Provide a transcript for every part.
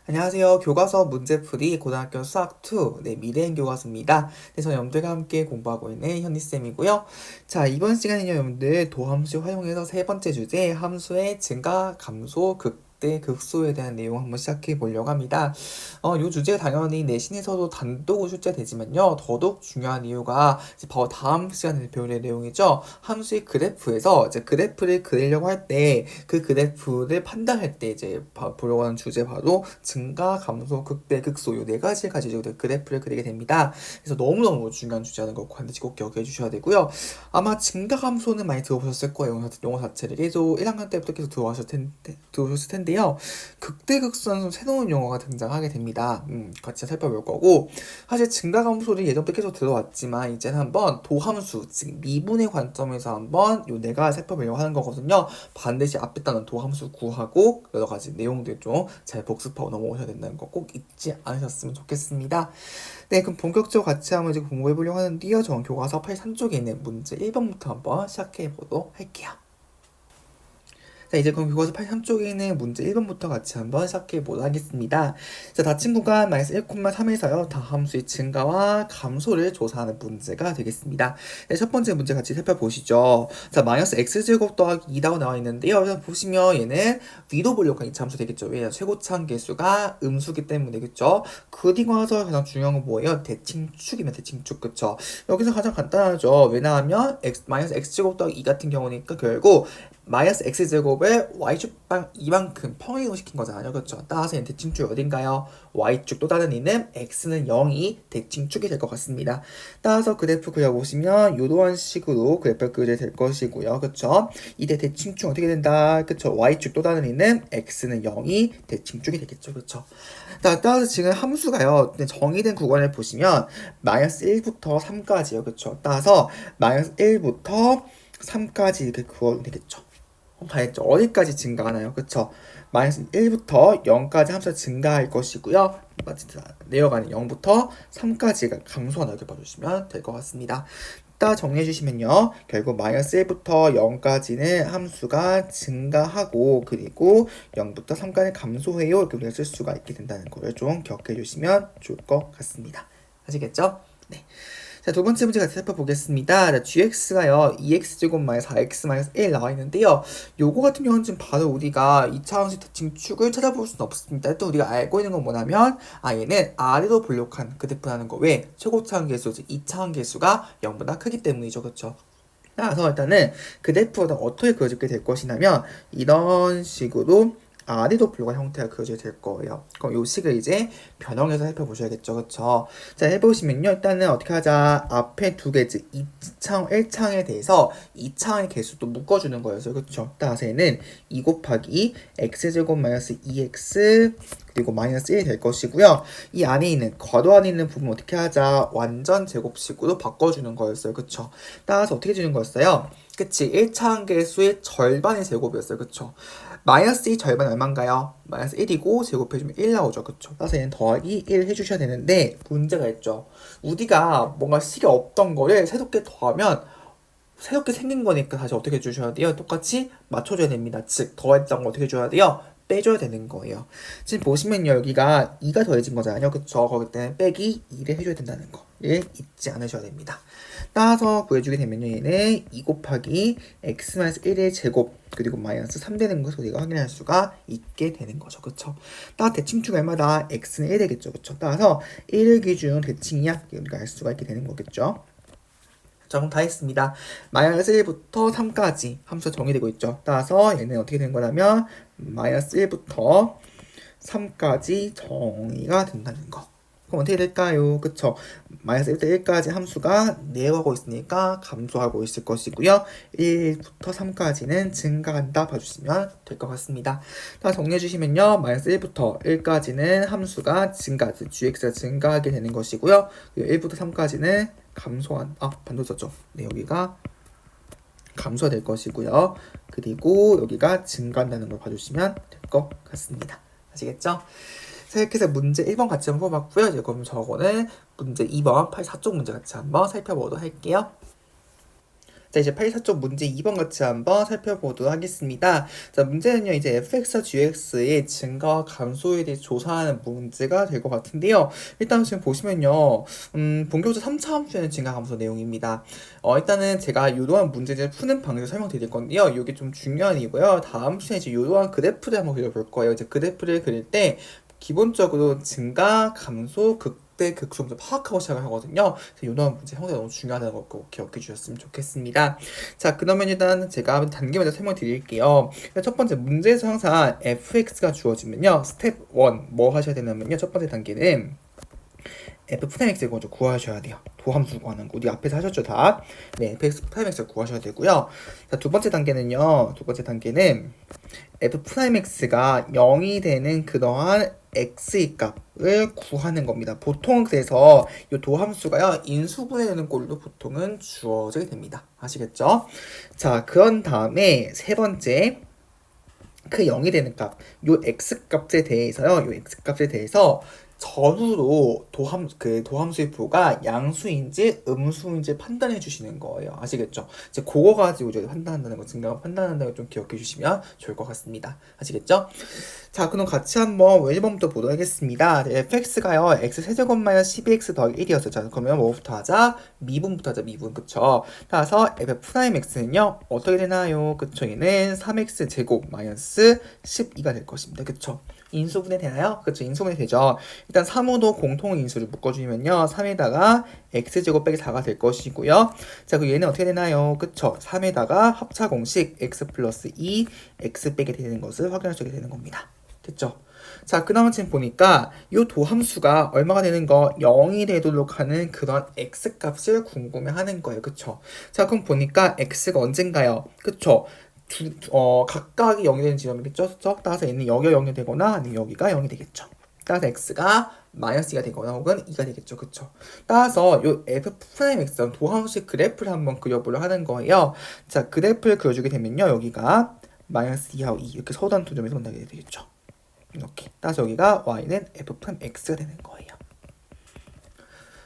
안녕하세요. 교과서 문제풀이 고등학교 수학 2, 미래인 교과서입니다. 저는 여러분들과 함께 공부하고 있는 현희쌤이고요. 자, 이번 시간에는 여러분들 도함수 활용해서 세 번째 주제, 함수의 증가, 감소, 극대, 극소에 대한 내용 한번 시작해 보려고 합니다. 이 주제가 당연히 내신에서도 단독으로 출제되지만요. 더더욱 중요한 이유가 이제 바로 다음 시간에 배울 내용이죠. 함수의 그래프에서 이제 그래프를 그리려고 할 때 그 그래프를 판단할 때 이제 보려고 하는 주제 바로 증가, 감소, 극대, 극소 이 네 가지를 가지고 그래프를 그리게 됩니다. 그래서 너무너무 중요한 주제라는 거 반드시 꼭 기억해 주셔야 되고요. 아마 증가, 감소는 많이 들어보셨을 거예요. 용어 자체를 계속 1학년 때부터 계속 들어보셨을 텐데요. 극대, 극소는 새로운 용어가 등장하게 됩니다. 같이 살펴볼 거고 사실 증가, 감소를 예전부터 계속 들어왔지만 이제는 한번 도함수, 즉 미분의 관점에서 한번 요 내가 살펴보려고 하는 거거든요. 반드시 앞에 따는 도함수 구하고 여러 가지 내용들 좀 잘 복습하고 넘어오셔야 된다는 거 꼭 잊지 않으셨으면 좋겠습니다. 네, 그럼 본격적으로 같이 한번 이제 공부해 보려고 하는데요. 전 교과서 83쪽에 있는 문제 1번부터 한번 시작해 보도록 할게요. 자, 이제 그럼 교과서 83쪽에 있는 문제 1번부터 같이 한번 시작해 보도록 하겠습니다. 자, 다친 구간 -1,3에서요. 다함수의 증가와 감소를 조사하는 문제가 되겠습니다. 네, 첫 번째 문제 같이 살펴보시죠. 자, -x제곱 더하기 2라고 나와 있는데요. 그래서 보시면 얘는 위로 보려고 한 이차함수 되겠죠. 왜냐 최고차항 계수가 음수기 때문에 그죠? 그리고 나서 가장 중요한 건 뭐예요? 대칭축이면 대칭축 그쵸? 여기서 가장 간단하죠. 왜냐하면 -x제곱 더하기 2 같은 경우니까 결국 -x제곱을 y축방 이만큼 평행으로 시킨 거잖아요. 그렇죠? 따라서 대칭축이 어딘가요? y축 또 다른 이는 x는 0이 대칭축이 될 것 같습니다. 따라서 그래프 그려보시면 이러한 식으로 그래프를 그려야 될 것이고요. 그렇죠? 이때 대칭축 어떻게 된다? 그렇죠? y축 또 다른 이는 x는 0이 대칭축이 되겠죠. 그렇죠? 따라서 지금 함수가요. 정의된 구간을 보시면 -1부터 3까지요. 그렇죠? 따라서 -1부터 3까지 이렇게 그어도 되겠죠. 다 했죠. 어디까지 증가하나요? 그쵸? -1부터 0까지 함수가 증가할 것이고요. 내려가는 0부터 3까지가 감소하나 이렇게 봐주시면 될 것 같습니다. 따 정리해 주시면요. 결국 -1부터 0까지는 함수가 증가하고 그리고 0부터 3까지 감소해요. 이렇게 우리가 쓸 수가 있게 된다는 거를 좀 기억해 주시면 좋을 것 같습니다. 아시겠죠? 네. 자, 두 번째 문제 같이 살펴보겠습니다. 자, gx가요, 2x제곱 -4x 1 나와 있는데요. 요거 같은 경우는 지금 바로 우리가 2차함수 대칭축을 찾아볼 수는 없습니다. 일단 우리가 알고 있는 건 뭐냐면, 얘는 아래로 볼록한 그래프라는 거. 왜? 최고차항 계수, 즉 2차항 계수가 0보다 크기 때문이죠. 그쵸? 따라서 일단은 그래프가 어떻게 그려지게 될 것이냐면, 이런 식으로 아래로 볼록한 형태가 그려져야 될 거예요. 그럼 이 식을 이제 변형해서 살펴보셔야겠죠. 그쵸? 자, 해보시면요. 일단은 어떻게 하자. 앞에 두 개, 즉 2차항, 1차항에 대해서 2차항의 개수도 묶어주는 거였어요. 그쵸? 따라서 얘는 2 곱하기 x제곱 -2x 그리고 -1이 될 것이고요. 이 안에 있는, 괄호 안에 있는 부분 어떻게 하자. 완전 제곱식으로 바꿔주는 거였어요. 그쵸? 따라서 어떻게 주는 거였어요? 그치? 1차항 개수의 절반의 제곱이었어요. 그쵸? -2 절반 얼마인가요? -1이고 제곱해주면 1 나오죠. 그쵸? 따라서 얘는 더하기 1 해주셔야 되는데 문제가 있죠. 우리가 뭔가 식이 없던 거를 새롭게 더하면 새롭게 생긴 거니까 다시 어떻게 해주셔야 돼요? 똑같이 맞춰줘야 됩니다. 즉 더했던 거 어떻게 해줘야 돼요? 빼줘야 되는 거예요. 지금 보시면요. 여기가 2가 더해진 거잖아요. 그쵸? 거기 때문에 빼기 2를 해줘야 된다는 거를 잊지 않으셔야 됩니다. 따라서 구해주게 되면요. 얘는 2 곱하기 x-1의 제곱 그리고 -3 되는 것을 우리가 확인할 수가 있게 되는 거죠. 그쵸? 따라 대칭축 얼마다? x는 1 되겠죠. 그쵸? 따라서 1을 기준 대칭이야. 우리가 알 수가 있게 되는 거겠죠. 자, 그럼 다 했습니다. -1부터 3까지 함수가 정의되고 있죠. 따라서 얘는 어떻게 된 거냐면 -1부터 3까지 정의가 된다는 거. 그럼 어떻게 될까요? 그쵸? -1부터 1까지 함수가 내려가고 있으니까 감소하고 있을 것이고요. 1부터 3까지는 증가한다 봐주시면 될 것 같습니다. 다 정리해 주시면요. -1부터 1까지는 함수가 gx가 증가하게 되는 것이고요. 1부터 3까지는 반도 썼죠. 네, 여기가 감소가 될 것이고요. 그리고 여기가 증가한다는 걸 봐주시면 될 것 같습니다. 아시겠죠? 자, 이렇게 해서 문제 1번 같이 한번 뽑았고요. 이제 그럼 저거는 문제 2번 84쪽 문제 같이 한번 살펴보도록 할게요. 자, 이제 84쪽 문제 2번 같이 한번 살펴보도록 하겠습니다. 자, 문제는요, 이제 fx와 gx의 증가와 감소에 대해 조사하는 문제가 될 것 같은데요. 일단 지금 보시면요, 본격적으로 3차 함수에는 증가 감소 내용입니다. 일단은 제가 요러한 문제를 푸는 방식을 설명드릴 건데요. 이게 좀 중요한 이고요. 다음 시간에 이제 요러한 그래프를 한번 그려볼 거예요. 이제 그래프를 그릴 때 기본적으로 증가, 감소, 극대, 극소부터 파악하고 시작을 하거든요. 그래서 이런 문제 형태가 너무 중요하다는 걸 꼭 기억해 주셨으면 좋겠습니다. 자, 그러면 일단 제가 단계마다 설명드릴게요. 첫 번째 문제에서 항상 fx가 주어지면요. 스텝 1 뭐 하셔야 되냐면요. 첫 번째 단계는 f 프라임 x를 먼저 구하셔야 돼요. 도함수 구하는 거. 우리 앞에서 하셨죠, 다? 네, fx 프라임 x를 구하셔야 되고요. 자, 두 번째 단계는요. 두 번째 단계는 f 프라임 x가 0이 되는 그러한 x의 값을 구하는 겁니다. 보통 그래서 이 도함수가요. 인수분해 되는 꼴로 보통은 주어지게 됩니다. 아시겠죠? 자, 그런 다음에 세 번째 그 0이 되는 값, 요 x값에 대해서요. 요 x값에 대해서 전후로 도함수의 부가 양수인지 음수인지 판단해 주시는 거예요. 아시겠죠? 이제 그거 가지고 이제 판단한다는 거, 증가가 판단한다는 걸 좀 기억해 주시면 좋을 것 같습니다. 아시겠죠? 자, 그럼 같이 한번 1번부터 보도록 하겠습니다. fx가요, x세제곱 마이너스 12x 더하기 1이었어요. 자, 그러면 뭐부터 하자? 미분부터 하자, 미분. 그쵸? 따라서 f'(x는요, 어떻게 되나요? 그쵸? 얘는 3x 제곱 마이너스 12가 될 것입니다. 그쵸? 인수분해 되나요? 그쵸? 인수분해 되죠? 일단 3호도 공통 인수를 묶어주면요, 3에다가 x제곱 빼기 4가 될 것이고요. 자, 그리고 얘는 어떻게 되나요? 그쵸? 3에다가 합차 공식 x 플러스 2, x 빼게 되는 것을 확인할 수 있게 되는 겁니다. 됐죠? 자, 그 다음에 지금 보니까 이 도함수가 얼마가 되는 거? 0이 되도록 하는 그런 x값을 궁금해하는 거예요. 그쵸? 자, 그럼 보니까 x가 언젠가요? 그쵸? 각각이 0이 되는 지점이겠죠? 그쵸? 따라서 얘는 여기가 0이 되거나 아니면 여기가 0이 되겠죠. 따라서 x가 마이너스 2가 되거나 혹은 2가 되겠죠. 그쵸? 따라서 요 f'(x) 도함수의 그래프를 한번 그려보려 하는 거예요. 자, 그래프를 그려주게 되면요. 여기가 마이너스 2하고 2 이렇게 서단 두 점에서 만나게 되겠죠. 이렇게. 따라서 여기가 y는 f'(x가 되는 거예요.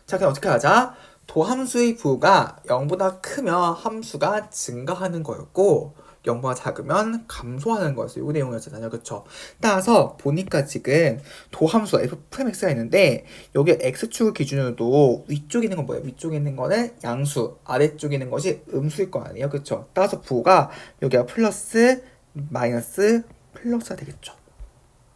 자, 그럼 어떻게 하자? 도함수의 부가 0보다 크면 함수가 증가하는 거였고 0보다 작으면 감소하는 거였어요. 이 내용이었잖아요. 그쵸? 따라서 보니까 지금 도함수 f'(x가 있는데 여기 x축을 기준으로도 위쪽에 있는 건 뭐예요? 위쪽에 있는 거는 양수, 아래쪽에 있는 것이 음수일 거 아니에요. 그쵸? 따라서 부가 여기가 플러스, 마이너스, 플러스가 되겠죠.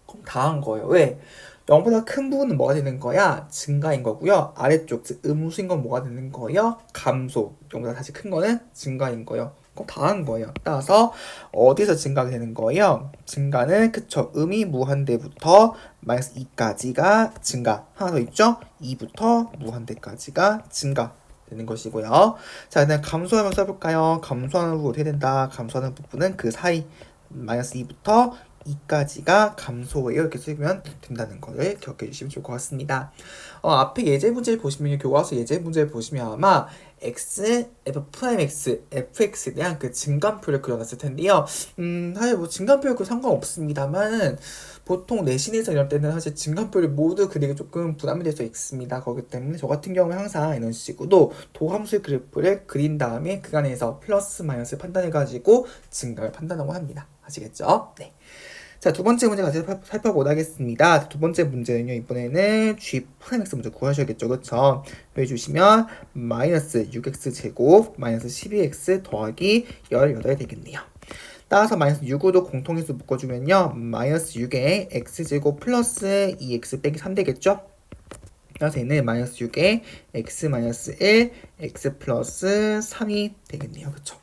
그럼 다 한 거예요. 왜? 0보다 큰 부분은 뭐가 되는 거야? 증가인 거고요. 아래쪽, 즉 음수인 건 뭐가 되는 거예요? 감소. 0보다 다시 큰 거는 증가인 거예요. 그럼 다 한 거예요. 따라서 어디서 증가가 되는 거예요? 증가는 그쵸. 음이 무한대부터 마이너스 2까지가 증가. 하나 더 있죠? 2부터 무한대까지가 증가. 되는 것이고요. 자, 일단 감소하면 써볼까요? 감소하는 부분 어떻게 된다? 감소하는 부분은 그 사이 마이너스 2부터 2까지가 감소예요. 이렇게 쓰면 된다는 거를 기억해 주시면 좋을 것 같습니다. 앞에 예제 문제를 보시면, 교과서 예제 문제를 보시면 아마 x, f'(x), fx에 대한 그 증감표를 그려놨을 텐데요. 사실 뭐 증감표 그 상관없습니다만 보통 내신에서 이럴 때는 사실 증감표를 모두 그리기 조금 부담이 될 수 있습니다. 그렇기 때문에 저 같은 경우에 항상 이런 식으로 도함수의 그래프를 그린 다음에 그 안에서 플러스 마이너스 판단해가지고 증가를 판단하고 합니다. 아시겠죠? 네. 자, 두 번째 문제 같이 살펴보도록 하겠습니다. 두 번째 문제는요, 이번에는 g'(x) 먼저 구하셔야겠죠. 그쵸? 해주시면 마이너스 6x 제곱 마이너스 12x 더하기 18이 되겠네요. 따라서 마이너스 6으로 공통인수 묶어주면요, 마이너스 6에 x제곱 플러스 2x 빼기 3 되겠죠? 따라서 얘는 마이너스 6에 x 마이너스 1, x 플러스 3이 되겠네요. 그쵸?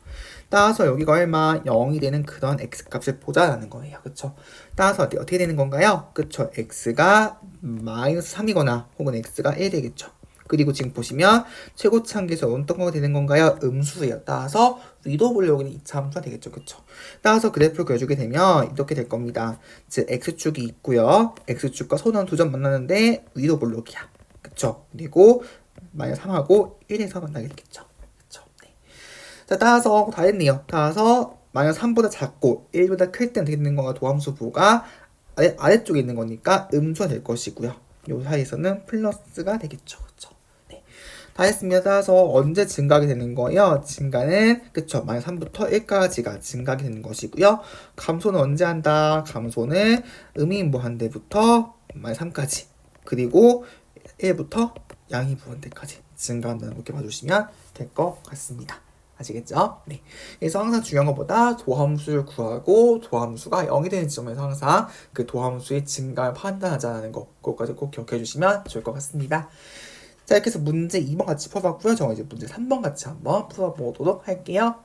따라서 여기가 얼마? 0이 되는 그런 x값을 보자라는 거예요. 그쵸? 따라서 어떻게 되는 건가요? 그쵸? x가 마이너스 3이거나 혹은 x가 1 되겠죠. 그리고 지금 보시면 최고치 한계에서 어떤 거가 되는 건가요? 음수예요. 따라서 위로 보려고 하는 2차 함수가 되겠죠. 그쵸? 따라서 그래프를 그려주게 되면 이렇게 될 겁니다. 즉 x축이 있고요. x축과 선원 두 점 만나는데 위로 볼록이야. 그쵸? 그리고 마이너스 3하고 1에서 만나게 되겠죠. 자, 따라서 다 했네요. 따라서 마이너스 3보다 작고 1보다 클 때는 어떻게 되는 건가? 도함수 부가 아래쪽에 있는 거니까 음수가 될 것이고요. 요 사이에서는 플러스가 되겠죠. 그쵸? 네. 하였으며 따라서 언제 증가하게 되는 거예요? 증가는 그쵸 마이너스 3부터 1까지가 증가하게 되는 것이고요. 감소는 언제 한다? 감소는 음이 무한대부터 마이너스 3까지 그리고 1부터 양이 무한대까지 증가한다는 거 이렇게 봐주시면 될 것 같습니다. 아시겠죠? 네. 그래서 항상 중요한 것보다 도함수를 구하고 도함수가 0이 되는 지점에서 항상 그 도함수의 증가를 판단하자는 거 그것까지 꼭 기억해 주시면 좋을 것 같습니다. 자, 이렇게 해서 문제 2번 같이 풀어봤고요. 저 이제 문제 3번 같이 한번 풀어보도록 할게요.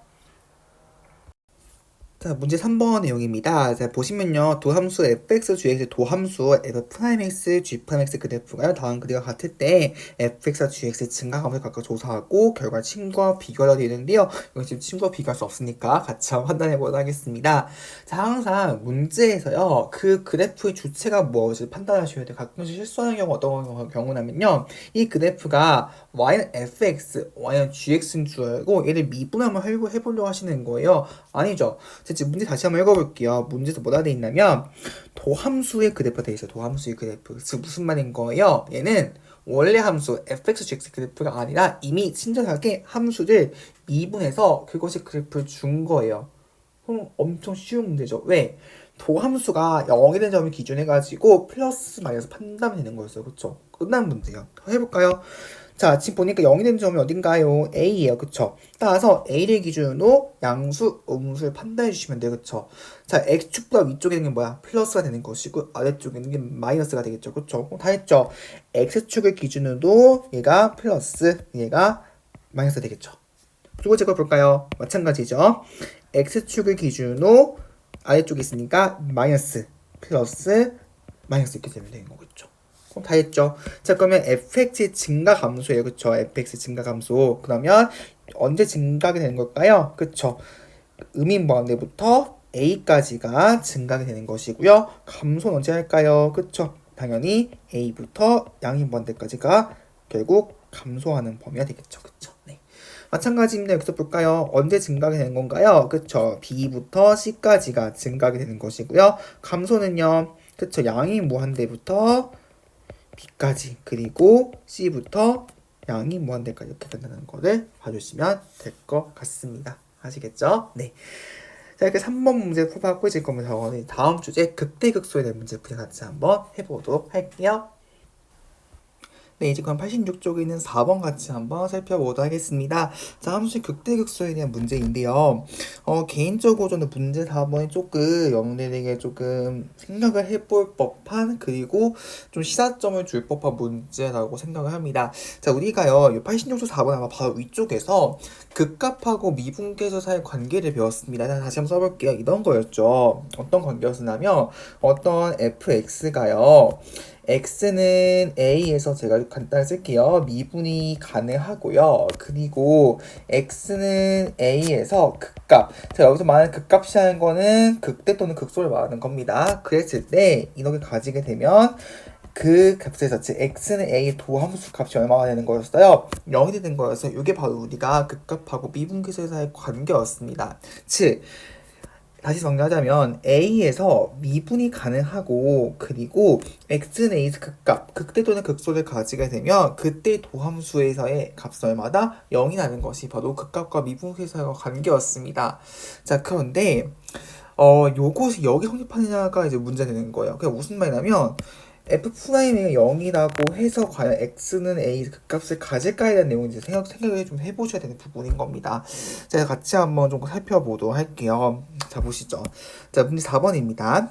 자, 문제 3번 내용입니다. 자, 보시면요. 도함수 fx, gx의 도함수 f'x, g'x 그래프가요. 다음 그림과 같을 때 fx와 gx의 증가감을 각각 조사하고 결과 친구와 비교가 되는데요. 이건 지금 친구와 비교할 수 없으니까 같이 한번 판단해 보도록 하겠습니다. 자, 항상 문제에서요. 그 그래프의 주체가 무엇을 판단하셔야 돼요. 가끔씩 실수하는 경우 어떤 경우냐면요. 이 그래프가 y는 fx, y는 gx인 줄 알고 얘를 미분함을 해보려고 하시는 거예요. 아니죠. 지금 문제 다시 한번 읽어볼게요. 문제에서 뭐라 돼 있냐면 도함수의 그래프가 돼 있어요. 도함수의 그래프. 즉 무슨 말인 거예요? 얘는 원래 함수 fx, gx 그래프가 아니라 이미 친절하게 함수를 미분해서 그것이 그래프를 준 거예요. 그럼 엄청 쉬운 문제죠. 왜? 도함수가 0이 되는 점을 기준해가지고 플러스 마이너스 판단이 되는 거였어요. 그쵸? 끝난 문제예요. 해볼까요? 자, 지금 보니까 0이 되는 점이 어딘가요? A예요. 그쵸? 따라서 A를 기준으로 양수, 음수를 판단해 주시면 돼요. 그쵸? 자, X축보다 위쪽에 있는 게 뭐야? 플러스가 되는 것이고 아래쪽에 있는 게 마이너스가 되겠죠. 그쵸? 다 했죠? X축을 기준으로 얘가 플러스, 얘가 마이너스 되겠죠. 두 번째 거 볼까요? 마찬가지죠. X축을 기준으로 아래쪽에 있으니까 마이너스, 플러스, 마이너스 이렇게 되면 되는 거겠죠. 그럼 다 했죠. 자, 그러면 fx의 증가 감소예요. 그쵸? fx 증가 감소. 그러면 언제 증가하게 되는 걸까요? 그쵸? 음인 무한대부터 a까지가 증가하게 되는 것이고요. 감소는 언제 할까요? 그쵸? 당연히 a부터 양인 무한대까지가 결국 감소하는 범위가 되겠죠. 그쵸? 네. 마찬가지입니다. 여기서 볼까요? 언제 증가하게 되는 건가요? 그쵸? b부터 c까지가 증가하게 되는 것이고요. 감소는요. 그쵸? 양이 무한대부터 b까지 그리고 c부터 양이 무한대까지 이렇게 된다는 거를 봐주시면 될 것 같습니다. 아시겠죠? 네. 자, 이렇게 3번 문제 풀어봤고 이제 그러면 저는 다음 주제 극대극소에 대한 문제 풀이 같이 한번 해보도록 할게요. 네, 이제 그럼 86쪽에 있는 4번 같이 한번 살펴보도록 하겠습니다. 자, 함수의 극대극소에 대한 문제인데요. 개인적으로 저는 문제 4번이 조금 여러분들에게 조금 생각을 해볼 법한 그리고 좀 시사점을 줄 법한 문제라고 생각을 합니다. 자, 우리가요, 86쪽 4번 아마 바로 위쪽에서 극값하고 미분계에서 사이의 관계를 배웠습니다. 다시 한번 써볼게요. 이런 거였죠. 어떤 관계였냐면 어떤 fx가요. x는 a에서 제가 간단히 쓸게요. 미분이 가능하고요. 그리고 x는 a에서 극값. 제가 여기서 말하는 극값이라는 거는 극대 또는 극소를 말하는 겁니다. 그랬을 때 이렇게 가지게 되면 그 값에서 즉 x는 a의 도함수 값이 얼마가 되는 거였어요? 0이 되는 거여서 이게 바로 우리가 극값하고 미분계수의 관계였습니다. 즉 다시 정리하자면 a에서 미분이 가능하고 그리고 x는 a에서 극값, 극대 또는 극소를 가지게 되면 그때 도함수에서의 값은 얼마다 0이 나는 것이 바로 극값과 미분계수의 관계였습니다. 자, 그런데 요것이 여기 성립하느냐가 이제 문제가 되는 거예요. 그게 무슨 말이냐면 f'가 0이라고 해서 과연 x는 a 극값을 가질까에 대한 내용을 이제 생각을 좀 해보셔야 되는 부분인 겁니다. 제가 같이 한번 좀 살펴보도록 할게요. 자, 보시죠. 자, 문제 4번입니다.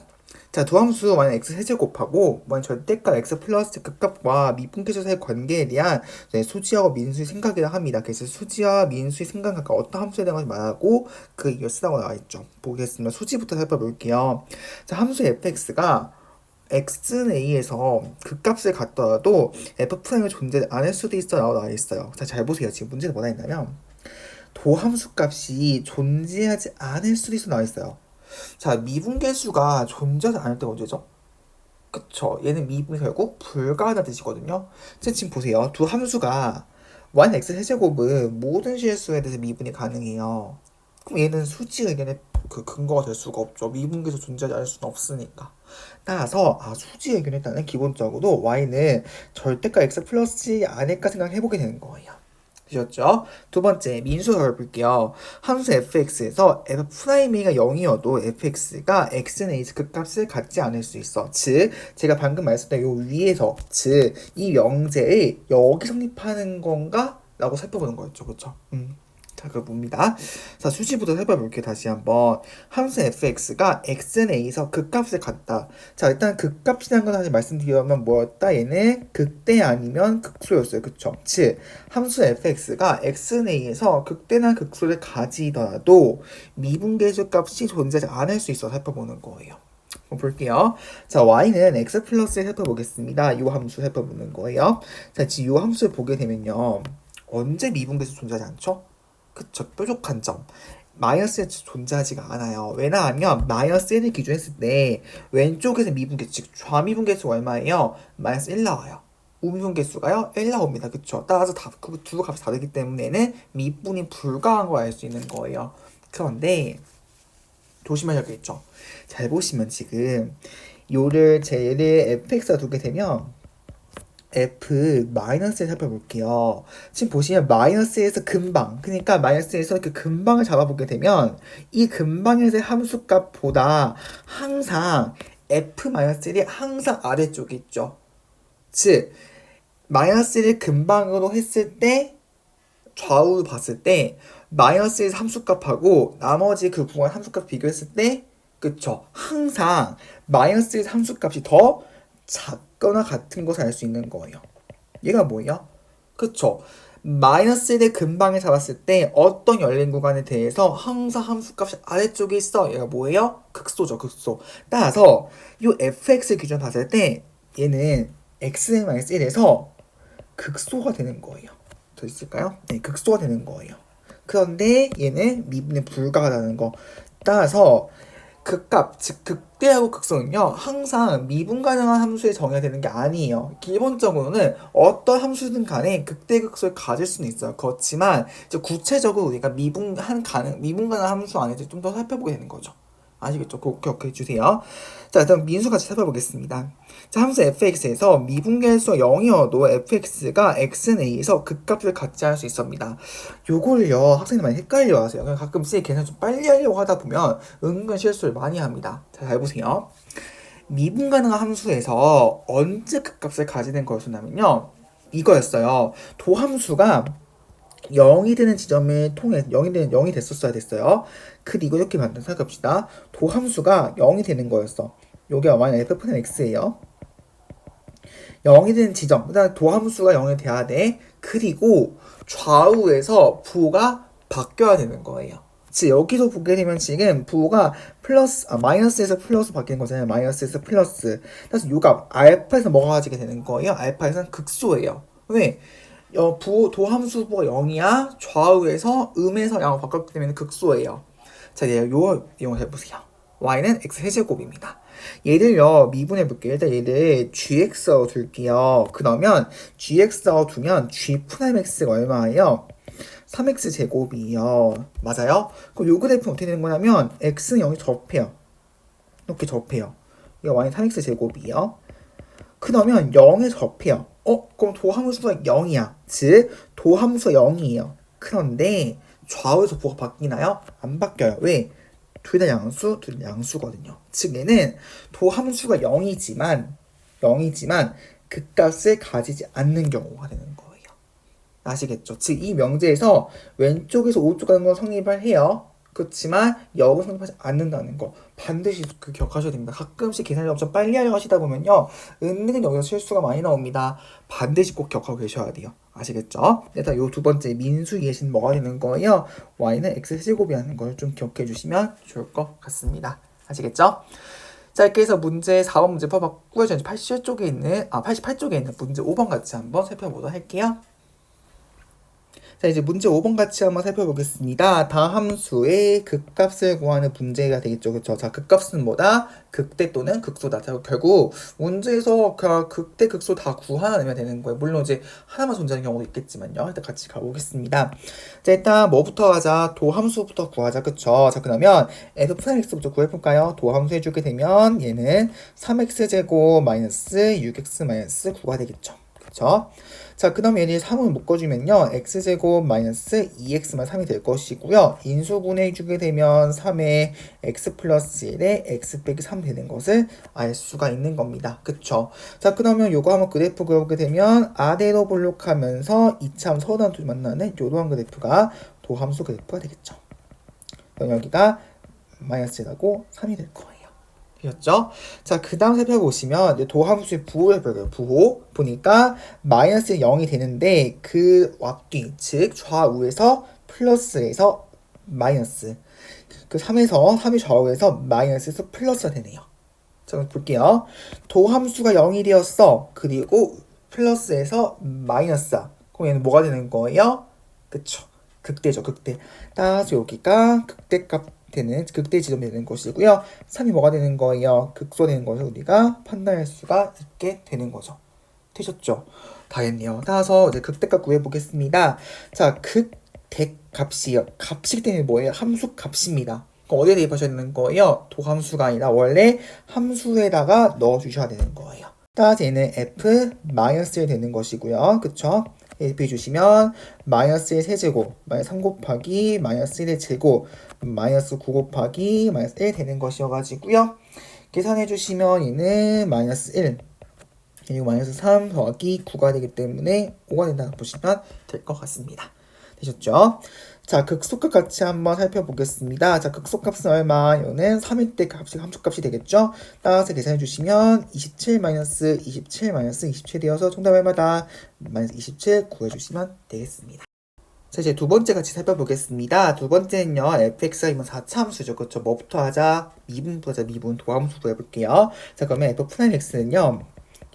자, 두 함수 만약 x 세제곱하고 만약 절대값 x 플러스 극값과 미분계수 사이의 관계에 대한 수지하고 민수의 생각이라 합니다. 그래서 수지와 민수의 생각은 각각 어떤 함수에 대한 것을 말하고 그 이걸 쓰라고 나와있죠. 보겠습니다. 수지부터 살펴볼게요. 자, 함수 fx가 x는 a에서 극값을 갖더라도 f'이 존재 안 할 수도 있어 라고 나와 있어요. 자, 잘 보세요. 지금 문제는 뭐라 했냐면 도함수 값이 존재하지 않을 수도 있어 나와 있어요. 자, 미분계수가 존재하지 않을 때가 언제죠? 그쵸. 얘는 미분이 결국 불가하다는 뜻이거든요. 지금 보세요. 두 함수가 y x 세제곱은 모든 실수에 대해서 미분이 가능해요. 그럼 얘는 수지 의견의 그 근거가 될 수가 없죠. 미분계수 존재하지 않을 수는 없으니까. 따라서 수지 의견에 따른 기본적으로 y는 절대값 x 플러스지 않을까 생각해보게 되는 거예요. 되셨죠? 두 번째, 민수 잡아볼게요. 함수 fx에서 f'A가 0이어도 fx가 x는 a에서 극값을 갖지 않을 수 있어. 즉, 제가 방금 말씀드린 요 위에서, 즉, 이 명제를 여기 성립하는 건가? 라고 살펴보는 거였죠. 그쵸? 자, 그거 봅니다. 자, 수식부터 살펴볼게요. 다시 한번. 함수 fx가 x는 a에서 극값을 갖다. 자, 일단 극값이라는 건 사실 말씀드리면 뭐였다? 얘는 극대 아니면 극소였어요. 그쵸? 즉, 함수 fx가 x는 a에서 극대나 극소를 가지더라도 미분계수 값이 존재하지 않을 수 있어 살펴보는 거예요. 한번 볼게요. 자, y는 x 플러스에 살펴보겠습니다. 이 함수 살펴보는 거예요. 자, 지금 이 함수를 보게 되면요. 언제 미분계수 존재하지 않죠? 그쵸, 뾰족한 점. 마이너스 1 존재하지가 않아요. 왜냐하면 마이너스 1을 기준했을 때 왼쪽에서 미분계, 즉 좌미분계수가 얼마예요? 마이너스 1 나와요. 우미분계수가요? 1 나옵니다. 그쵸? 따라서 그 두 값이 다르기 때문에는 미분이 불가한 걸 알 수 있는 거예요. 그런데 조심하셔야겠죠? 잘 보시면 지금 요를 제를 fx가 두게 되면 f 마이너스를 살펴볼게요. 지금 보시면 마이너스에서 근방, 그러니까 마이너스에서 그 근방을 잡아보게 되면 이 근방에서의 함수값보다 항상 f 마이너스 1이 항상 아래쪽에 있죠. 즉 마이너스 1을 근방으로 했을 때 좌우 봤을 때 마이너스의 함수값하고 나머지 그 구간 함수값 비교했을 때 그쵸? 항상 마이너스의 함수값이 더 작거나 같은 것을 알 수 있는 거예요. 얘가 뭐예요? 그쵸? 마이너스 1의 근방을 잡았을 때 어떤 열린 구간에 대해서 항상 함수값이 아래쪽에 있어. 얘가 뭐예요? 극소죠, 극소. 따라서 이 fx 기준 봤을 때 얘는 x-1에서 극소가 되는 거예요. 더 있을까요? 네, 극소가 되는 거예요. 그런데 얘는 미분에 불가하다는 거. 따라서 극값, 즉 극대하고 극소는요 항상 미분 가능한 함수에 정해야 되는 게 아니에요. 기본적으로는 어떤 함수든 간에 극대 극소를 가질 수는 있어요. 그렇지만 이제 구체적으로 우리가 미분 가능한 함수 안에서 좀 더 살펴보게 되는 거죠. 아시겠죠? 꼭 기억해 주세요. 자, 일단 민수 같이 살펴보겠습니다. 자, 함수 fx에서 미분계수가 0이어도 fx가 x는 a에서 극값을 갖지 않을 수 있습니다. 요걸요 학생들 많이 헷갈려 하세요. 가끔씩 계산 좀 빨리 하려고 하다 보면 은근 실수를 많이 합니다. 자, 잘 보세요. 미분 가능한 함수에서 언제 극값을 가지는 거였냐면요. 이거였어요. 도함수가 0이 되는 지점을 통해 0이 됐었어야 됐어요. 그리고 이렇게 생각합시다. 도함수가 0이 되는 거였어. 여기가 만약 f는 x예요. 0이 되는 지점, 그다음 도함수가 0이 돼야 돼. 그리고 좌우에서 부호가 바뀌어야 되는 거예요. 즉 여기서 보게 되면 지금 부호가 마이너스에서 플러스 바뀌는 거잖아요. 마이너스에서 플러스. 그래서 요 값 알파에서 뭐가 가지게 되는 거예요? 알파에서는 극소예요. 왜? 도함수 부호가 0이야. 좌우에서 음에서 양으로 바꿨기 때문에 극소예요. 자, 이제 요 내용을 해보세요. y는 x 세제곱입니다. 얘를요 미분해 볼게요. 일단 얘를 gx로 둘게요. 그러면 gx로 두면 g'x가 얼마예요? 3x 제곱이요. 맞아요? 그럼 요 그래프는 어떻게 되는 거냐면 x는 0이 접해요. 이렇게 접해요. 이거 y는 3x 제곱이요. 그러면 0에 접해요. 그럼 도함수가 0이야. 즉 도함수가 0이에요. 그런데 좌우에서 부호가 바뀌나요? 안 바뀌어요. 왜? 둘 다 양수거든요. 즉 얘는 도함수가 0이지만 극값을 가지지 않는 경우가 되는 거예요. 아시겠죠? 즉 이 명제에서 왼쪽에서 오른쪽 가는 건 성립을 해요. 그렇지만 역은 성립하지 않는다는 거 반드시 기억하셔야 됩니다. 가끔씩 계산을 엄청 빨리 하려고 하시다 보면요 은근 여기서 실수가 많이 나옵니다. 반드시 꼭 기억하고 계셔야 돼요. 아시겠죠? 일단 요 두 번째 민수 예시는 뭐가 되는 거예요? y는 x 세제곱이라는 걸 좀 기억해 주시면 좋을 것 같습니다. 아시겠죠? 자, 이렇게 해서 문제 4번 문제 풀어봤고요. 저는 88쪽에 있는 문제 5번 같이 한번 살펴보도록 할게요. 자, 이제 문제 5번 같이 한번 살펴보겠습니다. 다함수의 극값을 구하는 문제가 되겠죠. 그쵸? 자, 극값은 뭐다? 극대 또는 극소다. 자, 결국 문제에서 극대, 극소 다 구하면 되는 거예요. 물론 이제 하나만 존재하는 경우도 있겠지만요. 일단 같이 가보겠습니다. 자, 일단 뭐부터 하자? 도함수부터 구하자. 그쵸? 자, 그러면 f'x부터 구해볼까요? 도함수 해주게 되면 얘는 3x제곱 마이너스 6x 마이너스 9가 되겠죠. 그쵸? 자, 그 다음에 얘네 3을 묶어주면요. x제곱 마이너스 2x만 3이 될 것이고요. 인수분해해주게 되면 3에 x 플러스 1에 x 빼기 3 되는 것을 알 수가 있는 겁니다. 그쵸? 자, 그러면 요거 한번 그래프 그려보게 되면 아래로 볼록하면서 2차원 서단도 만나는 요러한 그래프가 도함수 그래프가 되겠죠. 그럼 여기가 마이너스 1하고 3이 될 거예요. 되셨죠? 자, 그 다음 살펴보시면 이제 도함수의 부호를 볼게요. 부호 보니까 마이너스 0이 되는데 그 앞뒤 즉 좌우에서 플러스에서 마이너스 그 3이 좌우에서 마이너스에서 플러스가 되네요. 자, 그럼 볼게요. 도함수가 0이 되었어. 그리고 플러스에서 마이너스야. 그럼 얘는 뭐가 되는 거예요? 그쵸. 극대죠, 극대. 따라서 여기가 극대값 되는, 극대 지점이 되는 것이고요. 3이 뭐가 되는 거예요? 극소되는 것을 우리가 판단할 수가 있게 되는 거죠. 되셨죠? 다 했네요. 따라서 이제 극대값 구해보겠습니다. 자, 극대값이요. 값이기 때문에 뭐예요? 함수 값입니다. 어디에 대입하셔야 되는 거예요? 도함수가 아니라 원래 함수에다가 넣어주셔야 되는 거예요. 따라서 얘는 f-1 되는 것이고요. 그쵸? 대입해 주시면 마이너스 1 세제곱 마이너스 3 곱하기 마이너스 1의 제곱 마이너스 9 곱하기 마이너스 1 되는 것이어가지고요. 계산해 주시면 얘는 마이너스 1 그리고 마이너스 3 더하기 9가 되기 때문에 5가 된다 보시면 될 것 같습니다. 되셨죠? 자, 극소값 같이 한번 살펴보겠습니다. 자, 극소값은 얼마? 이거는 3일 때 값이 함수값이 되겠죠? 따라서 계산해 주시면 27 마이너스 27 마이너스 27 되어서 정답 얼마다? 마이너스 27 구해주시면 되겠습니다. 자, 이제 두 번째 같이 살펴보겠습니다. 두 번째는요, fx가 이면 4차 함수죠. 그렇죠? 뭐부터 하자? 미분부터 하자. 미분 도함수 구해볼게요. 자, 그러면 f'(x는요,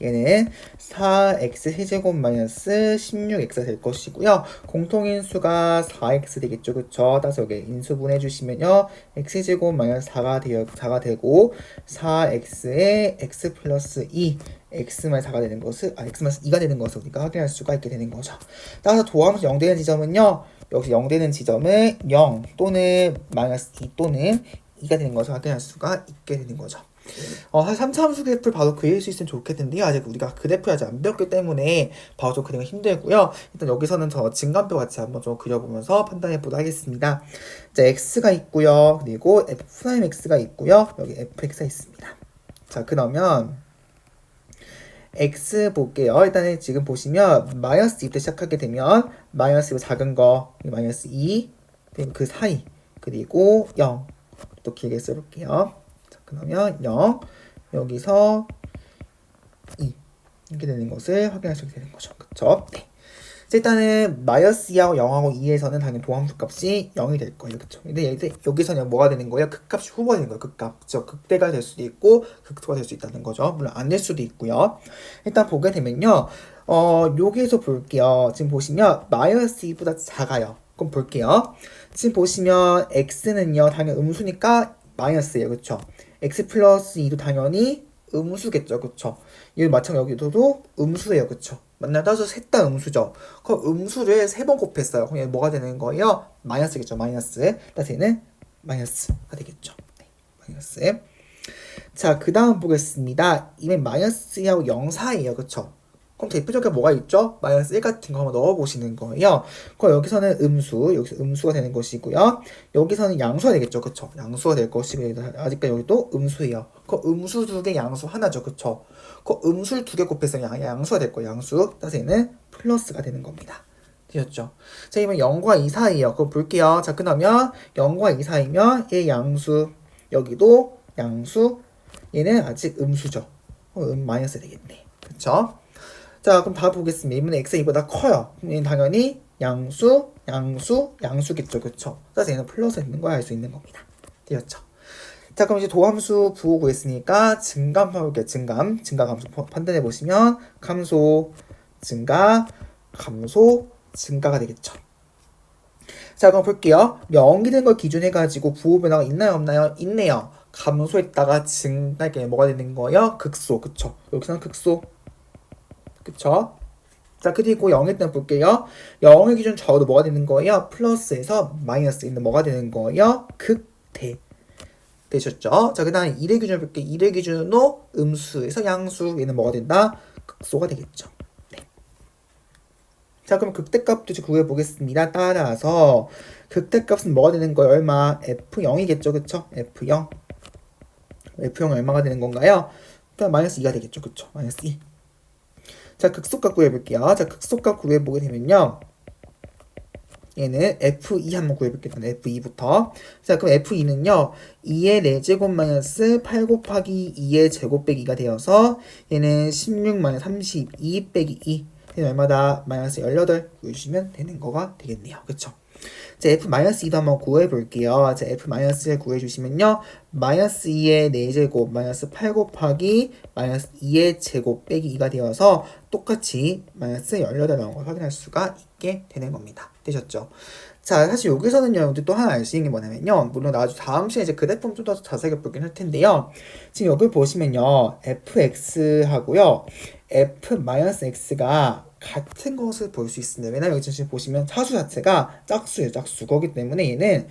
얘는 4x 세제곱 마이너스 16x가 될 것이고요. 공통인수가 4x 되겠죠. 그쵸? 따라서 여기 인수분해 주시면요. x제곱 마이너스 4가 되고 4x에 x 플러스 2 x만 4가 되는 것을 x만 2가 되는 것을 우리가 확인할 수가 있게 되는 거죠. 따라서 도함수 0 되는 지점은요. 여기서 0 되는 지점은 0 또는 마이너스 2 또는 2가 되는 것을 확인할 수가 있게 되는 거죠. 3차 함수 그래프를 바로 그릴 수 있으면 좋겠는데요. 아직 우리가 그래프를 아직 안 배웠기 때문에 바로 좀 그리기가 힘들고요. 일단 여기서는 저 증감표 같이 한번 좀 그려보면서 판단해 보도록 하겠습니다. 자, x가 있고요. 그리고 f'x가 있고요. 여기 fx가 있습니다. 자, 그러면 x 볼게요. 일단은 지금 보시면 마이너스 2부터 시작하게 되면 마이너스 작은 거 마이너스 2 그리고 그 사이 그리고 0 또 길게 써볼게요. 그러면 0 여기서 2 이렇게 되는 것을 확인할 수 있게 되는 거죠. 그쵸? 네. 일단은 마이너스 2하고 0하고 2에서는 당연히 도함수 값이 0이 될 거예요. 그쵸? 근데 여기서는 뭐가 되는 거예요? 극값이 후보가 되는 거예요. 극값. 그쵸? 극대가 될 수도 있고 극소가 될 수 있다는 거죠. 물론 안 될 수도 있고요. 일단 보게 되면요. 여기에서 볼게요. 지금 보시면 마이너스 2보다 작아요. 그럼 볼게요. 지금 보시면 x는요. 당연히 음수니까 마이너스예요. 그쵸? x 플러스 2도 당연히 음수겠죠. 그쵸? 여기 마찬가지 여기도 음수예요. 그쵸? 맞나요? 따라서 셋 다 음수죠. 그럼 음수를 3번 곱했어요. 그럼 얘 뭐가 되는 거예요? 마이너스겠죠. 마이너스. 따라서 얘는 마이너스가 되겠죠. 네, 마이너스. 자, 그 다음 보겠습니다. 이면 마이너스하고 0 사이에요. 그쵸? 그럼 대표적으로 뭐가 있죠? 마이너스 1 같은 거 한번 넣어보시는 거예요. 그럼 여기서는 여기서 음수가 되는 것이고요. 여기서는 양수가 되겠죠. 그쵸? 양수가 될 것이고, 아직까지 여기도 음수예요. 그 음수 2개, 양수 하나죠. 그쵸? 그 음수를 2개 곱해서 양수가 될 거예요. 양수. 따라서 얘는 플러스가 되는 겁니다. 되셨죠? 자, 그러면 0과 2 사이에요. 그럼 볼게요. 자, 그러면 0과 2 사이면 얘 양수, 여기도 양수, 얘는 아직 음수죠. 마이너스 되겠네. 그쵸? 자, 그럼 다 보겠습니다. 얘는 x가 2보다 커요. 그럼 얘는 당연히 양수겠죠. 그쵸? 따라서 얘는 플러스 있는 걸 알 수 있는 겁니다. 되었죠? 자, 그럼 이제 도함수 부호 구했으니까 증감 해볼게요. 증감 감소 판단해 보시면 감소, 증가, 감소, 증가가 되겠죠. 자, 그럼 볼게요. 0이 된 걸 기준해가지고 부호 변화가 있나요? 없나요? 있네요. 감소했다가 증가하게 뭐가 되는 거예요? 극소. 그쵸? 여기서는 극소. 그쵸? 자, 그리고 0일 때 볼게요. 0의 기준 좌우도 뭐가 되는 거예요? 플러스에서 마이너스인데 뭐가 되는 거예요? 극대. 되셨죠? 자, 그 다음에 1의 기준을 볼게요. 1의 기준으로 음수에서 양수. 얘는 뭐가 된다? 극소가 되겠죠. 네. 자, 그럼 극대값도 이제 구해보겠습니다. 따라서 극대값은 뭐가 되는 거예요? 얼마? F0이겠죠, 그쵸? F0. F0 얼마가 되는 건가요? 일단 마이너스 2가 되겠죠, 그쵸? 마이너스 2. 자, 극소값 구해볼게요. 자, 극소값 구해보게 되면요. 얘는 F2 한번 구해볼게요. F2부터. 자, 그럼 F2는요. 2의 4제곱 마이너스 8 곱하기 2의 제곱 빼기 2가 되어서 얘는 16 마이너스 32 빼기 2. 얘는 얼마다? 마이너스 18 구해주시면 되는 거가 되겠네요. 그쵸? 자, F-2도 한번 구해볼게요. 자, F-1 구해주시면요. 마이너스 2의 4제곱 마이너스 8 곱하기 마이너스 2의 제곱 빼기 2가 되어서 똑같이 마이너스 18 나온 걸 확인할 수가 있게 되는 겁니다. 되셨죠? 자, 사실 여기서는요, 또 하나 알 수 있는 게 뭐냐면요. 물론 나중에 다음 시간에 이제 그래프는 좀 더 자세하게 보긴 할 텐데요. 지금 여기 보시면요. fx하고요. f-x가 같은 것을 볼 수 있습니다. 왜냐면 여기 지금 보시면 차수 자체가 짝수예요. 짝수. 거기 때문에 얘는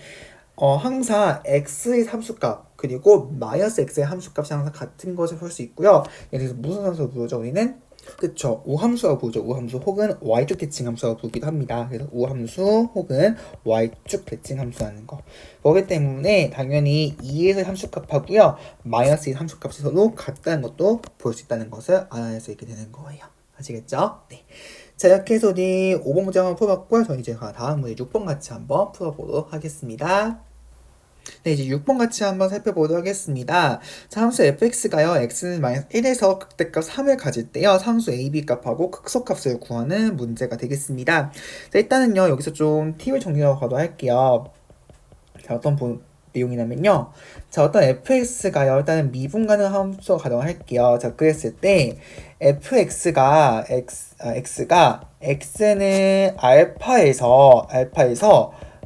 항상 x의 함수값 그리고 마이너스 x의 함수값이 항상 같은 것을 볼 수 있고요. 예를 들어서 무슨 함수를 부르죠? 우리는 그쵸. 우함수라고 부르죠. 우함수 혹은 y축 대칭함수라고 부르기도 합니다. 그래서 우함수 혹은 y축 대칭함수라는 거. 그렇기 때문에 당연히 2에서의 함수값하고요. 마이너스의 함수값에서도 같다는 것도 볼 수 있다는 것을 알아낼 수 있게 되는 거예요. 아시겠죠? 네. 자, 이렇게 해서 우리 5번 문제 한번 풀어봤고요. 저희 이제 다음 문제 6번 같이 한번 풀어보도록 하겠습니다. 네, 이제 6번 같이 한번 살펴보도록 하겠습니다. 자, 함수 fx가요, x는 마이너스 1에서 극대값 3을 가질 때요, 상수 a, b 값하고 극소값을 구하는 문제가 되겠습니다. 자, 일단은요, 여기서 좀 팁을 정리하고 가도록 할게요. 자, 내용이냐면요. 자, 어떤 fx가요, 일단은 미분 가능한 함수로 가정을 할게요. 자, 그랬을 때, x가 x는 알파에서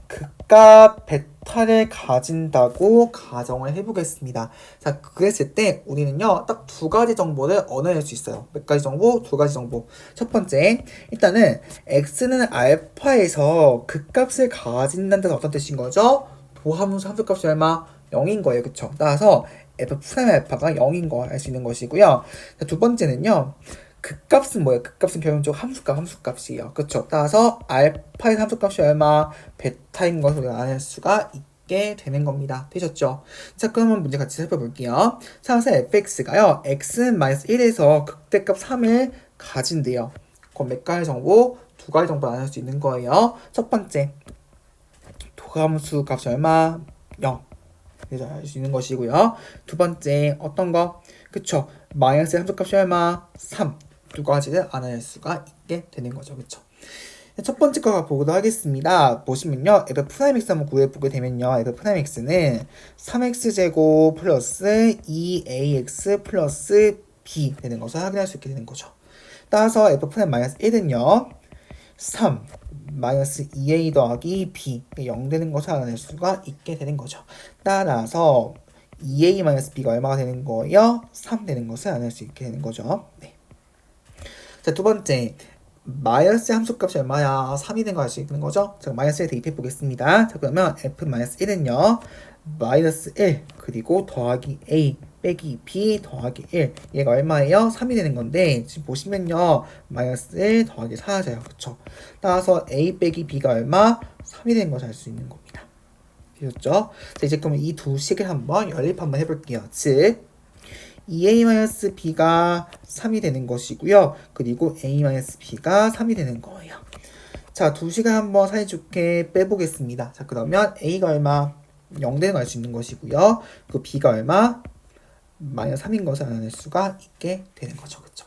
극값 베타를 가진다고 가정을 해보겠습니다. 자, 그랬을 때 우리는요, 딱 두 가지 정보를 얻어낼 수 있어요. 몇 가지 정보? 두 가지 정보. 첫 번째, 일단은 x는 알파에서 극값을 가진다는 뜻은 어떤 뜻인 거죠? 도함수 함수값이 얼마? 0인 거예요. 그쵸? 따라서 f 프라임 알파가 0인 거 알 수 있는 것이고요. 자, 두 번째는요. 극값은 뭐예요? 극값은 결론적으로 함수값이에요. 그쵸? 따라서 알파의 함수값이 얼마? 베타인 것을 우리가 알아낼 수가 있게 되는 겁니다. 되셨죠? 자, 그러면 문제 같이 살펴볼게요. 자, 그래서 fx가요. x는 마이너스 1에서 극대값 3을 가진대요. 그럼 몇 가지 정보? 두 가지 정보 알아낼 수 있는 거예요. 첫 번째, 도함수 값이 얼마? 0. 그래서 알 수 있는 것이고요. 두 번째, 어떤 거? 그쵸? 마이너스 함수값이 얼마? 3. 두 가지를 알아낼 수가 있게 되는 거죠. 그쵸? 첫 번째 거 보도록 하겠습니다. 보시면요. f'(x) 한번 구해보게 되면요. f'(x는 3x제곱 플러스 2ax 플러스 b 되는 것을 확인할 수 있게 되는 거죠. 따라서 f'(1은요. 3 마이너스 2a 더하기 b 0 되는 것을 알아낼 수가 있게 되는 거죠. 따라서 2a 마이너스 b가 얼마가 되는 거예요? 3 되는 것을 알아낼 수 있게 되는 거죠. 네. 자, 두 번째, 마이너스 함수값이 얼마야? 3이 된 거 알 수 있는 거죠? 자, 마이너스에 대입해 보겠습니다. 자, 그러면 f-1은요 마이너스 1 그리고 더하기 a 빼기 b 더하기 1 얘가 얼마예요? 3이 되는 건데 지금 보시면요 마이너스 1 더하기 4잖아요. 그쵸? 따라서 a 빼기 b가 얼마? 3이 되는 것을 알 수 있는 겁니다. 되셨죠? 자, 이제 그러면 이 두 식을 한번 연립 한번 해볼게요. 즉 2a-b가 3이 되는 것이고요. 그리고 a-b가 3이 되는 거예요. 자, 두 식을 한번 사이좋게 빼보겠습니다. 자, 그러면 a가 얼마? 0 되는 걸 알 수 있는 것이고요. 그 b가 얼마? 마이너스 3인 것을 알아낼 수가 있게 되는 거죠. 그쵸?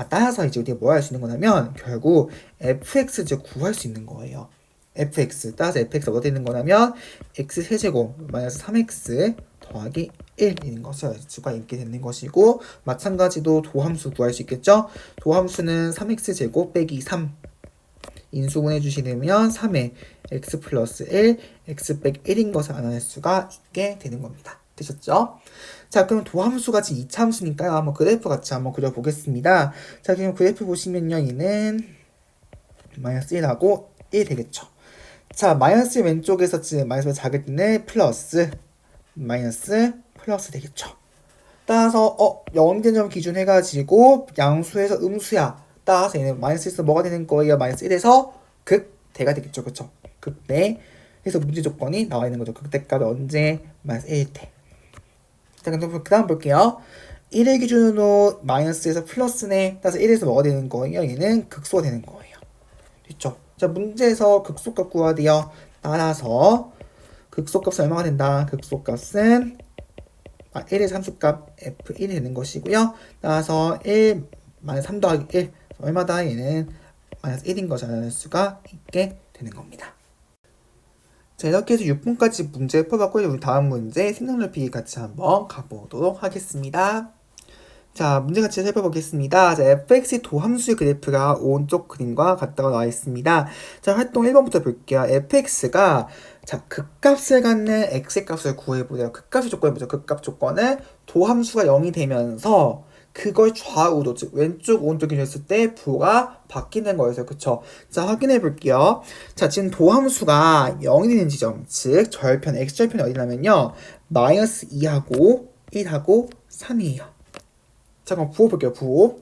따라서 이제 우리가 뭐 할 수 있는 거냐면 결국 fx 이제 구할 수 있는 거예요. fx 따라서 fx가 어떻게 되는 거냐면 x 세제곱 마이너스 3x 더하기 1인 것을 알 수가 있게 되는 것이고 마찬가지로 도함수 구할 수 있겠죠? 도함수는 3x 제곱 빼기 3 인수분해 주시려면 3에 x 플러스 1, x 빼기 1인 것을 알아낼 수가 있게 되는 겁니다. 되셨죠? 자, 그럼 도함수 같이 2차 함수니까요. 한번 그래프 같이 한번 그려보겠습니다. 자, 그럼 그래프 보시면요. 얘는 마이너스 1하고 1 되겠죠. 자, 마이너스 왼쪽에서 지금 마이너스 작을 때는 플러스 마이너스 플러스 되겠죠. 따라서 0된 점 기준 해가지고 양수에서 음수야 따라서 얘는 마이너스 1에서 뭐가 되는 거예요? 마이너스 1에서 극대가 되겠죠. 그쵸? 극대. 그래서 문제 조건이 나와 있는 거죠. 극대값이 언제? 마이너스 1일 때. 자, 그럼 그 다음 볼게요. 1을 기준으로 마이너스에서 플러스네. 따라서 1에서 뭐가 되는 거예요? 얘는 극소가 되는 거예요. 됐죠? 자, 문제에서 극소값 구해야 돼요. 따라서 극소값은 얼마가 된다? 극소값은 1의 함수값 f1이 되는 것이고요. 따라서 1 마이너스 3 더하기 1 얼마다? 얘는 마이너스 1인 것을 알 수가 있게 되는 겁니다. 자, 이렇게 해서 6번까지 문제 풀어봤고요. 우리 다음 문제 생각 넓히기 같이 한번 가보도록 하겠습니다. 자, 문제 같이 살펴보겠습니다. 자, fx의 도함수의 그래프가 오른쪽 그림과 같다고 나와 있습니다. 자, 활동 1번부터 볼게요. fx가 자, 극값을 갖는 x의 값을 구해보세요. 극값의 조건이 뭐죠? 극값 조건은 도함수가 0이 되면서 그걸 좌우로, 즉 왼쪽 오른쪽이 됐을 때 부호가 바뀌는 거였어요. 그쵸? 자, 확인해 볼게요. 자, 지금 도함수가 0이 되는 지점, 즉 절편, x절편이 어디냐면요, 마이너스 2하고 1하고 3이에요. 자, 그럼 부호 볼게요. 부호.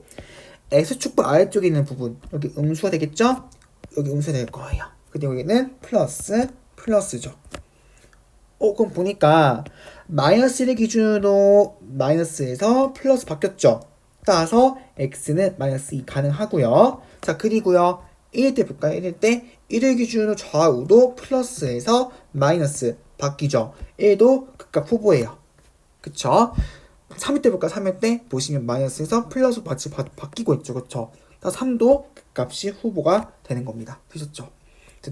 x축분 아래쪽에 있는 부분, 여기 음수가 되겠죠? 여기 음수가 될 거예요. 그리고 여기는 플러스죠. 그럼 보니까 마이너스 1을 기준으로 마이너스에서 플러스 바뀌었죠. 따라서 x는 마이너스 2 가능하고요. 자, 그리고요. 1일 때 볼까요? 1일 때 1을 기준으로 좌우도 플러스에서 마이너스 바뀌죠. 1도 극값 후보예요. 그쵸? 3일 때 볼까요? 3일 때 보시면 마이너스에서 플러스 같이 바뀌고 있죠. 그쵸? 따라서 3도 극값이 후보가 되는 겁니다. 되셨죠?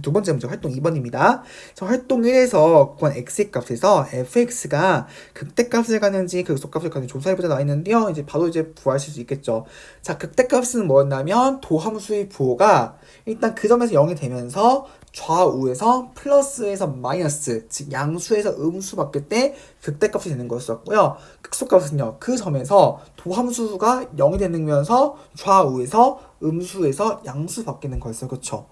두 번째 문제 활동 2번입니다. 자, 활동 1에서 구한 x의 값에서 fx가 극대값을 가는지 극소값을 가는지 조사해보자 나와 있는데요. 이제 바로 이제 구하실 수 있겠죠. 자, 극대값은 뭐였냐면 도함수의 부호가 일단 그 점에서 0이 되면서 좌우에서 플러스에서 마이너스, 즉 양수에서 음수 바뀔 때 극대값이 되는 거였었고요. 극소값은요, 그 점에서 도함수가 0이 되면서 좌우에서 음수에서 양수 바뀌는 거였어요. 그쵸?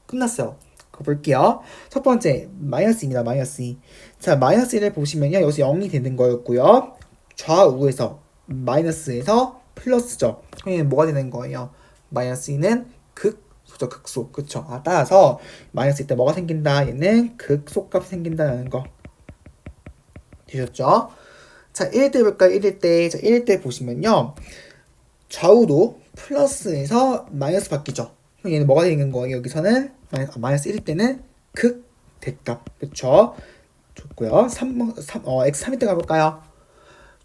끝났어요. 볼게요. 첫 번째 마이너스입니다. 마이너스 2. 자, 마이너스 1을 보시면요. 여기서 0이 되는 거였고요. 좌우에서 마이너스에서 플러스죠. 그러면 뭐가 되는 거예요? 마이너스 2는 극소죠. 극소. 그쵸? 따라서 마이너스 2 때 뭐가 생긴다? 얘는 극소값이 생긴다는 거. 되셨죠? 자, 1일 때 볼까요? 1일 때. 자, 1일 때 보시면요. 좌우도 플러스에서 마이너스 바뀌죠. 그럼 얘는 뭐가 되는 거예요? 여기서는 마이너스 1일 때는 극대값. 그쵸? 좋고요. x 3일 때 가볼까요?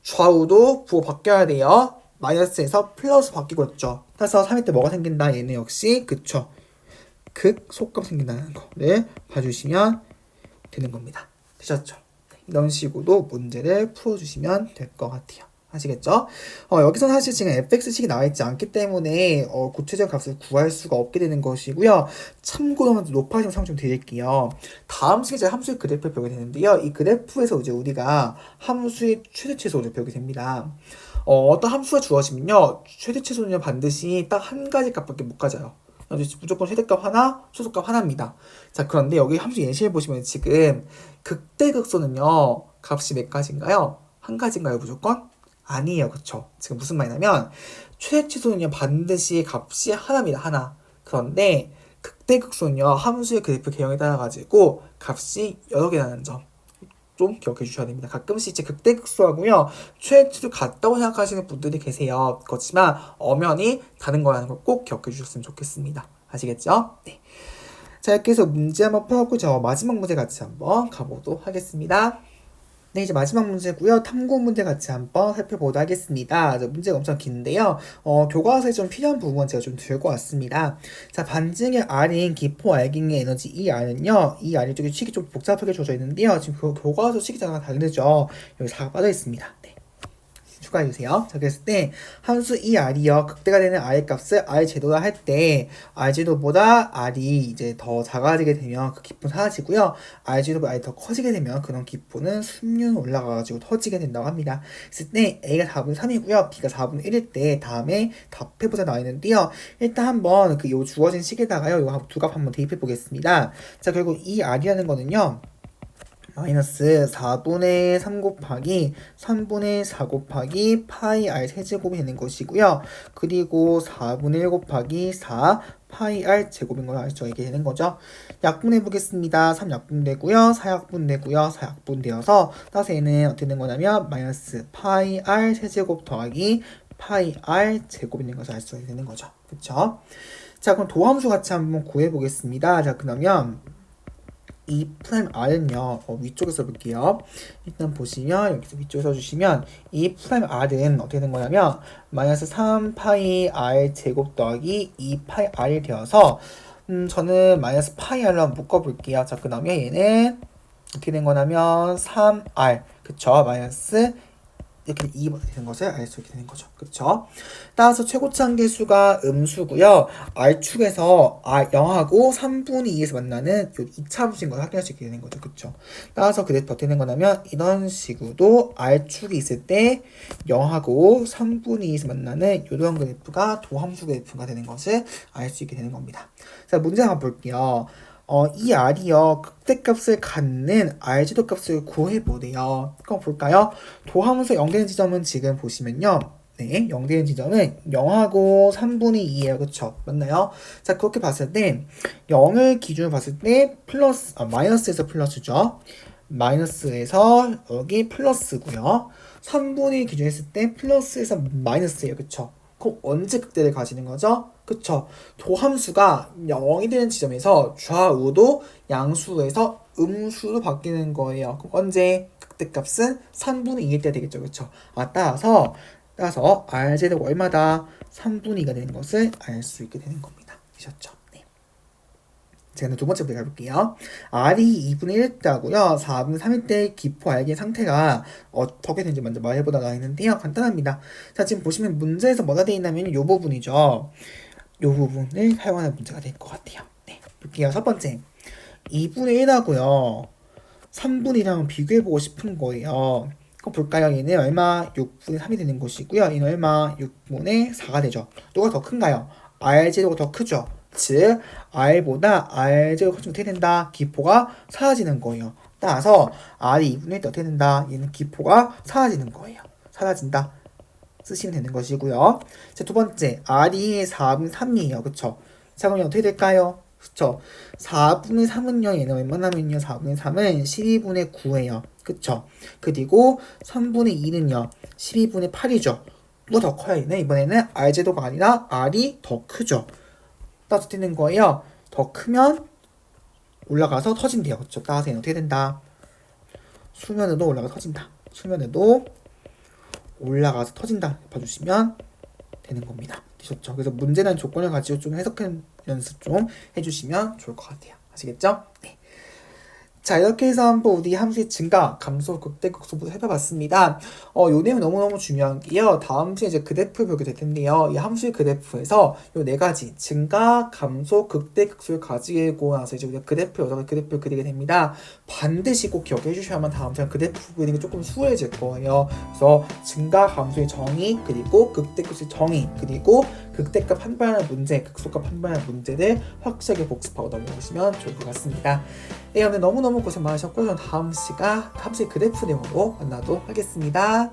좌우도 부호 바뀌어야 돼요. 마이너스에서 플러스 바뀌고 있죠. 따라서 3일 때 뭐가 생긴다? 얘는 역시 그쵸? 극소값 생긴다는 거를 봐주시면 되는 겁니다. 되셨죠? 이런 식으로 문제를 풀어주시면 될 것 같아요. 아시겠죠? 여기서 사실 지금 fx식이 나와있지 않기 때문에 구체적 값을 구할 수가 없게 되는 것이고요. 참고로 높아지면 상품 좀 드릴게요. 다음 시간에 제가 함수의 그래프를 배우게 되는데요. 이 그래프에서 이제 우리가 함수의 최대최소를 배우게 됩니다. 어떤 함수가 주어지면요. 최대최소는 반드시 딱 한 가지 값밖에 못 가져요. 무조건 최대값 하나, 소수값 하나입니다. 자, 그런데 여기 함수 예시를 보시면 지금 극대극소는요. 값이 몇 가지인가요? 한 가지인가요, 무조건? 아니에요. 그쵸? 지금 무슨 말이냐면 최대치수는요 반드시 값이 하나입니다. 하나. 그런데 극대극소는요 함수의 그래프 개형에 따라 가지고 값이 여러 개라는 점 좀 기억해 주셔야 됩니다. 가끔씩 이제 극대극소하고요 최대치수 같다고 생각하시는 분들이 계세요. 그렇지만 엄연히 다른 거라는 걸 꼭 기억해 주셨으면 좋겠습니다. 아시겠죠? 네. 자, 이렇게 해서 문제 한번 풀었고 저 마지막 문제 같이 한번 가보도록 하겠습니다. 네, 이제 마지막 문제고요. 탐구 문제 같이 한번 살펴보도록 하겠습니다. 문제가 엄청 긴데요. 교과서에 좀 필요한 부분 제가 좀 들고 왔습니다. 자, 반증의 R인 기포 알갱이의 에너지 이 R은요. 이 R 쪽에 식이 좀 복잡하게 주어져 있는데요. 지금 교과서 식이 잠깐 다르죠. 여기 4가 빠져 있습니다. 네. 추가해주세요. 자, 그랬을 때 함수 이 R이요. 극대가 되는 R의 값을 R 제도라 할 때 R 제도보다 R이 이제 더 작아지게 되면 그 기포는 사라지고요. R 제도보다 R이 더 커지게 되면 그런 기포는 순륜 올라가가지고 터지게 된다고 합니다. 그랬을 때 A가 4분의 3이고요. B가 4분의 1일 때 다음에 답해보자 나와 있는데요. 일단 한번 요 주어진 식에다가요. 요 두 값 한번 대입해 보겠습니다. 자, 결국 이 R이라는 거는요. 마이너스 4분의 3 곱하기 3분의 4 곱하기 파이 r 세제곱이 되는 것이고요. 그리고 4분의 1 곱하기 4 파이 r 제곱인 걸 알 수 있게 되는 거죠. 약분해 보겠습니다. 3 약분되고요. 4 약분되고요. 4 약분되어서 따라서 얘는 어떻게 되는 거냐면 마이너스 파이 r 세제곱 더하기 파이 r 제곱이 되는 것을 알 수 있게 되는 거죠. 그쵸? 자, 그럼 도함수 같이 한번 구해 보겠습니다. 자, 그러면 이 프라임 r은요, 위쪽에서 볼게요. 일단 보시면, 여기서 위쪽에 써주시면, 이 프라임 r은 어떻게 된 거냐면, 마이너스 3파이 r 제곱 더하기 2파이 r이 되어서, 저는 마이너스 파이 r로 한번 묶어볼게요. 자, 그 다음에 얘는 어떻게 된 거냐면, 3r, 그쵸? 마이너스 이렇게 2가 되는 것을 알 수 있게 되는 거죠. 그렇죠? 따라서 최고차 계수가 음수고요. R축에서 0하고 3분의 2에서 만나는 이 2차함수인 걸 확인할 수 있게 되는 거죠. 그렇죠? 따라서 그래프 어떻게 되는 거냐면 이런 식으로 R축이 있을 때 0하고 3분의 2에서 만나는 이런 그래프가 도함수 그래프가 되는 것을 알 수 있게 되는 겁니다. 자, 문제 한번 볼게요. 이 R이요, 극대값을 갖는 R제곱 값을 구해보래요. 그럼 볼까요? 도함수 0되는 지점은 지금 보시면요. 네, 0되는 지점은 0하고 3분의 2예요. 그쵸? 맞나요? 자, 그렇게 봤을 때 0을 기준으로 봤을 때 플러스, 마이너스에서 플러스죠. 마이너스에서 여기 플러스고요. 3분의 2 기준 했을 때 플러스에서 마이너스예요. 그쵸? 그럼 언제 극대를 가지는 거죠? 그쵸? 도함수가 0이 되는 지점에서 좌우도 양수에서 음수로 바뀌는 거예요. 그럼 언제? 극대값은 3분의 2일 때 되겠죠. 그쵸? 따라서 r제곱 얼마다? 3분의 2가 되는 것을 알 수 있게 되는 겁니다. 되셨죠? 네. 제가 두 번째 문제 가볼게요. r이 2분의 1 때하고요. 4분의 3일 때 기포 알기의 상태가 어떻게 되는지 먼저 말해보도록 하겠는데요. 간단합니다. 자, 지금 보시면 문제에서 뭐가 되어 있냐면 이 부분이죠. 이 부분을 사용하는 문제가 될 것 같아요. 네, 볼게요. 첫 번째, 2분의 1하고요. 3분의 1이랑 비교해보고 싶은 거예요. 그럼 볼까요? 얘는 얼마? 6분의 3이 되는 것이고요. 얘는 얼마? 6분의 4가 되죠. 누가 더 큰가요? r제곱이 더 크죠. 즉, r보다 r제곱 커지면 어떻게 된다? 기포가 사라지는 거예요. 따라서 r이 2분의 1 때 어떻게 된다? 얘는 기포가 사라지는 거예요. 사라진다. 쓰시면 되는 것이고요. 자, 두 번째, r이 4분의 3이에요. 그쵸? 자, 그럼 어떻게 될까요? 그쵸? 4분의 3은요, 얘는 얼마나면요? 4분의 3은 12분의 9예요. 그쵸? 그리고 3분의 2는요, 12분의 8이죠. 누가 더 커요? 얘는 이번에는 r제도가 아니라 r이 더 크죠. 따라서 어떻게 되는 거예요? 더 크면 올라가서 터진대요. 그쵸? 따라서 얘는 어떻게 된다? 수면에도 올라가서 터진다. 수면에도 올라가서 터진다 봐주시면 되는 겁니다. 되셨죠? 그래서 문제는 조건을 가지고 좀 해석하는 연습 좀 해주시면 좋을 것 같아요. 아시겠죠? 네. 자, 이렇게 해서 한번 우리 함수의 증가, 감소, 극대, 극소부터 살펴봤습니다. 요 내용 너무너무 중요한 게요. 다음 주에 이제 그래프를 보게 될 텐데요. 이 함수의 그래프에서 요 네 가지, 증가, 감소, 극대, 극소를 가지고 나서 이제 우리가 여러 가지 그래프를 그리게 됩니다. 반드시 꼭 기억해 주셔야만 다음 주에 그래프 그리는 게 조금 수월해질 거예요. 그래서 증가, 감소의 정의, 그리고 극대, 극소의 정의, 그리고 극대값 판별하는 문제, 극소값 판별하는 문제를 확실하게 복습하고 넘어오시면 좋을 것 같습니다. 네, 오늘 너무너무 고생 많으셨고 저는 다음 시간 그래프 내용으로 만나도록 하겠습니다.